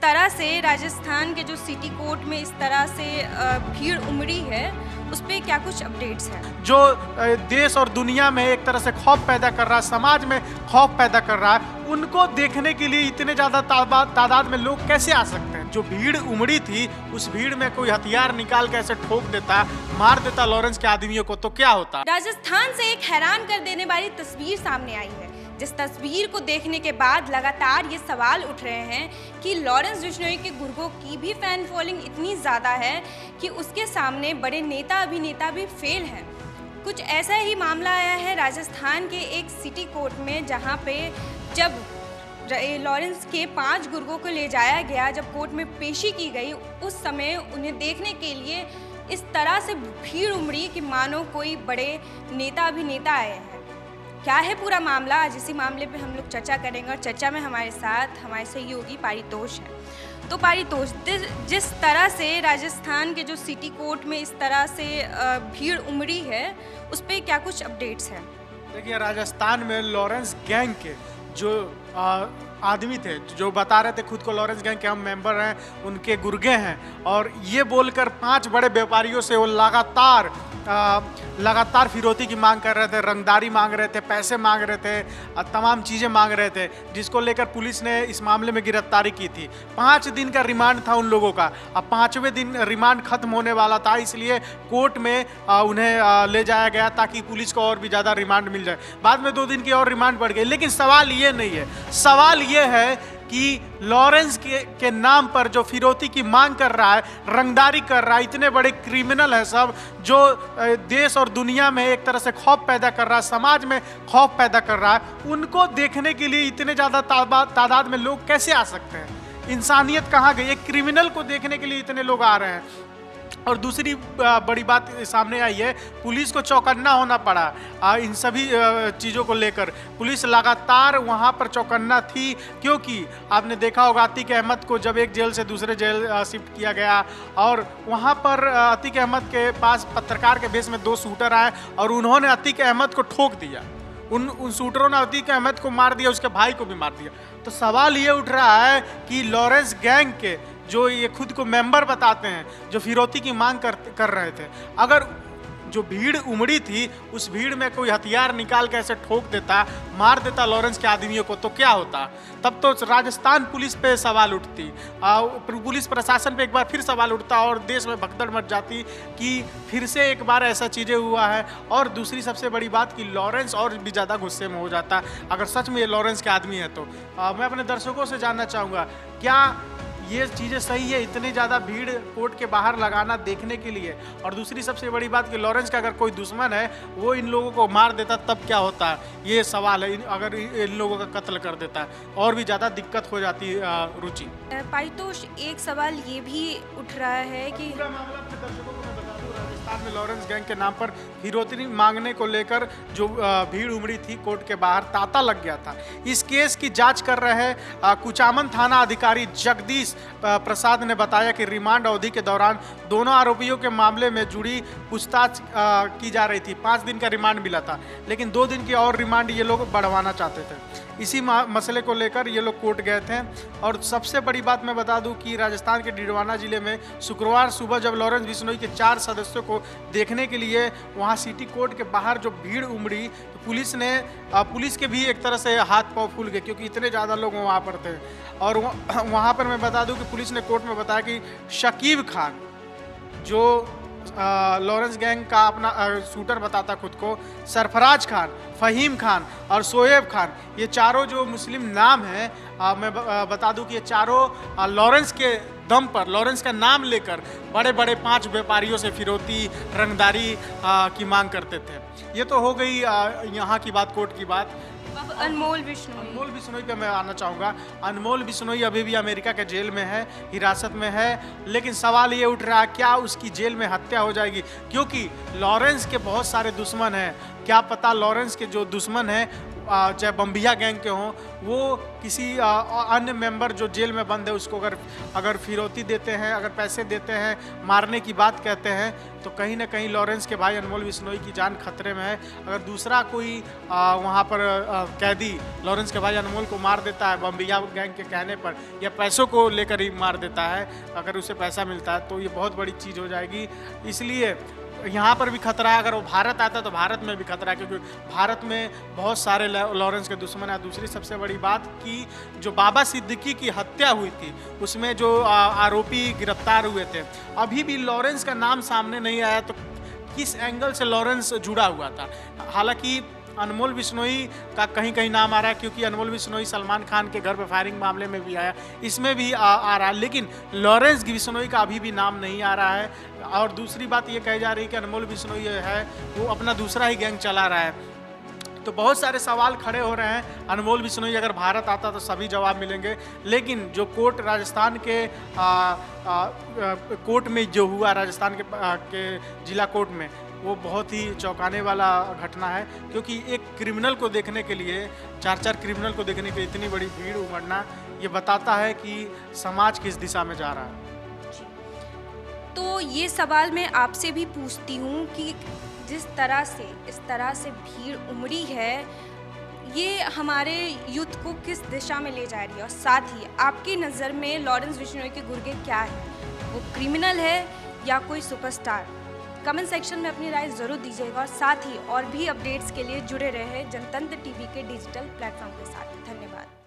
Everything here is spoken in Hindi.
तरह से राजस्थान के जो सिटी कोर्ट में इस तरह से भीड़ उमड़ी है, उस पर क्या कुछ अपडेट्स हैं? जो देश और दुनिया में एक तरह से खौफ पैदा कर रहा है, समाज में खौफ पैदा कर रहा है, उनको देखने के लिए इतने ज़्यादा तादाद में लोग कैसे आ सकते हैं? जो भीड़ उमड़ी थी, उस भीड़ में कोई हथियार निकाल के ऐसे ठोक देता, मार देता लॉरेंस के आदमियों को, तो क्या होता? राजस्थान से एक हैरान कर देने वाली तस्वीर सामने आई है, जिस तस्वीर को देखने के बाद लगातार ये सवाल उठ रहे हैं कि लॉरेंस बिश्नोई के गुर्गों की भी फैन फॉलोइंग इतनी ज़्यादा है कि उसके सामने बड़े नेता अभिनेता भी फेल हैं। कुछ ऐसा ही मामला आया है राजस्थान के एक सिटी कोर्ट में, जहां पे जब लॉरेंस के 5 गुर्गों को ले जाया गया, जब कोर्ट में पेशी की गई, उस समय उन्हें देखने के लिए इस तरह से भीड़ उमड़ी कि मानो कोई बड़े नेता अभिनेता आए हैं। क्या है पूरा मामला, आज इसी मामले पे हम लोग चर्चा करेंगे और चर्चा में हमारे साथ हमारे सहयोगी पारितोष है। तो पारितोष, जिस तरह से राजस्थान के जो सिटी कोर्ट में इस तरह से भीड़ उमड़ी है, उस पर क्या कुछ अपडेट्स हैं? देखिए, राजस्थान में लॉरेंस गैंग के जो आदमी थे, जो बता रहे थे खुद को लॉरेंस गैंग के हम मेंबर हैं, उनके गुर्गे हैं, और ये बोलकर 5 बड़े व्यापारियों से वो लगातार फिरौती की मांग कर रहे थे, रंगदारी मांग रहे थे, पैसे मांग रहे थे, तमाम चीज़ें मांग रहे थे, जिसको लेकर पुलिस ने इस मामले में गिरफ्तारी की थी। 5 दिन का रिमांड था उन लोगों का। अब 5वें दिन रिमांड खत्म होने वाला था, इसलिए कोर्ट में उन्हें ले जाया गया ताकि पुलिस को और भी ज़्यादा रिमांड मिल जाए। बाद में 2 दिन की और रिमांड बढ़ गई। लेकिन सवाल ये नहीं है, सवाल ये है कि लॉरेंस के नाम पर जो फिरौती की मांग कर रहा है, रंगदारी कर रहा है, इतने बड़े क्रिमिनल हैं सब, जो देश और दुनिया में एक तरह से खौफ पैदा कर रहा है, समाज में खौफ पैदा कर रहा है, उनको देखने के लिए इतने ज़्यादा तादाद में लोग कैसे आ सकते हैं? इंसानियत कहाँ गई? एक क्रिमिनल को देखने के लिए इतने लोग आ रहे हैं। और दूसरी बड़ी बात सामने आई है, पुलिस को चौकन्ना होना पड़ा इन सभी चीज़ों को लेकर। पुलिस लगातार वहाँ पर चौकन्ना थी, क्योंकि आपने देखा होगा अतीक अहमद को जब एक जेल से दूसरे जेल शिफ्ट किया गया, और वहाँ पर अतीक अहमद के पास पत्रकार के भेष में 2 शूटर आए और उन्होंने अतीक अहमद को ठोक दिया। उन शूटरों ने अतीक अहमद को मार दिया, उसके भाई को भी मार दिया। तो सवाल ये उठ रहा है कि लॉरेंस गैंग के जो ये खुद को मेंबर बताते हैं, जो फिरौती की मांग कर रहे थे, अगर जो भीड़ उमड़ी थी, उस भीड़ में कोई हथियार निकाल के ऐसे ठोक देता, मार देता लॉरेंस के आदमियों को, तो क्या होता? तब तो राजस्थान पुलिस पे सवाल उठती, पुलिस प्रशासन पे एक बार फिर सवाल उठता, और देश में भगदड़ मच जाती कि फिर से एक बार ऐसा चीज़ें हुआ है। और दूसरी सबसे बड़ी बात कि लॉरेंस और भी ज़्यादा गुस्से में हो जाता अगर सच में ये लॉरेंस के आदमी है तो। मैं अपने दर्शकों से जानना चाहूँगा, क्या ये चीज़ें सही है इतनी ज़्यादा भीड़ कोर्ट के बाहर लगाना देखने के लिए? और दूसरी सबसे बड़ी बात कि लॉरेंस का अगर कोई दुश्मन है, वो इन लोगों को मार देता, तब क्या होता है? ये सवाल है। अगर इन लोगों का कत्ल कर देता और भी ज़्यादा दिक्कत हो जाती रुचि। पारितोष, एक सवाल ये भी उठ रहा है कि पूरा मामला अपने दर्शकों को मैं बता दूं, राजस्थान में लॉरेंस गैंग के नाम पर फिरौती मांगने को लेकर जो भीड़ उमड़ी थी कोर्ट के बाहर, तांता लग गया था। इस केस की जांच कर रहे कुचामन थाना अधिकारी जगदीश प्रसाद ने बताया कि रिमांड अवधि के दौरान दोनों आरोपियों के मामले में जुड़ी पूछताछ की जा रही थी। 5 दिन का रिमांड मिला था, लेकिन 2 दिन की और रिमांड ये लोग बढ़वाना चाहते थे। इसी मसले को लेकर ये लोग कोर्ट गए थे। और सबसे बड़ी बात मैं बता दूं कि राजस्थान के डिडवाना जिले में शुक्रवार सुबह जब लॉरेंस बिश्नोई के 4 सदस्यों को देखने के लिए वहां सिटी कोर्ट के बाहर जो भीड़ उमड़ी, तो पुलिस के भी एक तरह से हाथ पांव फूल गए, क्योंकि इतने ज़्यादा लोग वहाँ पर थे। और वहाँ पर मैं बता दूं कि पुलिस ने कोर्ट में बताया कि शकीब खान, जो लॉरेंस गैंग का अपना शूटर बताता खुद को, सरफराज खान, फ़हीम खान और शोएब खान, ये चारों जो मुस्लिम नाम हैं, मैं बता दूं कि ये चारों लॉरेंस के दम पर, लॉरेंस का नाम लेकर बड़े बड़े 5 व्यापारियों से फिरौती, रंगदारी की मांग करते थे। ये तो हो गई यहाँ की बात, कोर्ट की बात। अब अनमोल बिश्नोई पे मैं आना चाहूँगा। अनमोल बिश्नोई अभी भी अमेरिका के जेल में है, हिरासत में है, लेकिन सवाल ये उठ रहा है क्या उसकी जेल में हत्या हो जाएगी? क्योंकि लॉरेंस के बहुत सारे दुश्मन हैं। क्या पता लॉरेंस के जो दुश्मन हैं चाहे बम्बिया गैंग के हों, वो किसी अन्य मेंबर जो जेल में बंद है उसको अगर फिरौती देते हैं, अगर पैसे देते हैं, मारने की बात कहते हैं, तो कहीं ना कहीं लॉरेंस के भाई अनमोल बिश्नोई की जान खतरे में है। अगर दूसरा कोई वहाँ पर कैदी लॉरेंस के भाई अनमोल को मार देता है बम्बिया गैंग के कहने पर, या पैसों को लेकर ही मार देता है, अगर उसे पैसा मिलता है, तो ये बहुत बड़ी चीज़ हो जाएगी। इसलिए यहाँ पर भी खतरा है। अगर वो भारत आता है तो भारत में भी खतरा है, क्योंकि भारत में बहुत सारे लॉरेंस के दुश्मन हैं। दूसरी सबसे बड़ी बात कि जो बाबा सिद्दीकी की हत्या हुई थी, उसमें जो आरोपी गिरफ्तार हुए थे, अभी भी लॉरेंस का नाम सामने नहीं आया। तो किस एंगल से लॉरेंस जुड़ा हुआ था? हालांकि अनमोल बिश्नोई का कहीं कहीं नाम आ रहा है, क्योंकि अनमोल बिश्नोई सलमान खान के घर पे फायरिंग मामले में भी आया, इसमें भी आ रहा है, लेकिन लॉरेंस बिश्नोई का अभी भी नाम नहीं आ रहा है। और दूसरी बात ये कही जा रही है कि अनमोल बिश्नोई है वो अपना दूसरा ही गैंग चला रहा है। तो बहुत सारे सवाल खड़े हो रहे हैं। अनमोल बिश्नोई अगर भारत आता तो सभी जवाब मिलेंगे, लेकिन जो कोर्ट राजस्थान के कोर्ट में जो हुआ, राजस्थान के जिला कोर्ट में, वो बहुत ही चौंकाने वाला घटना है। क्योंकि एक क्रिमिनल को देखने के लिए, 4 क्रिमिनल को देखने के लिए इतनी बड़ी भीड़ उमड़ना, ये बताता है कि समाज किस दिशा में जा रहा है। तो ये सवाल मैं आपसे भी पूछती हूँ कि इस तरह से भीड़ उमड़ी है, ये हमारे यूथ को किस दिशा में ले जा रही है? और साथ ही आपकी नज़र में लॉरेंस बिश्नोई के गुर्गे क्या है? वो क्रिमिनल है या कोई सुपरस्टार? कमेंट सेक्शन में अपनी राय ज़रूर दीजिएगा, और साथ ही और भी अपडेट्स के लिए जुड़े रहे जनतंत्र टीवी के डिजिटल प्लेटफॉर्म के साथ। धन्यवाद।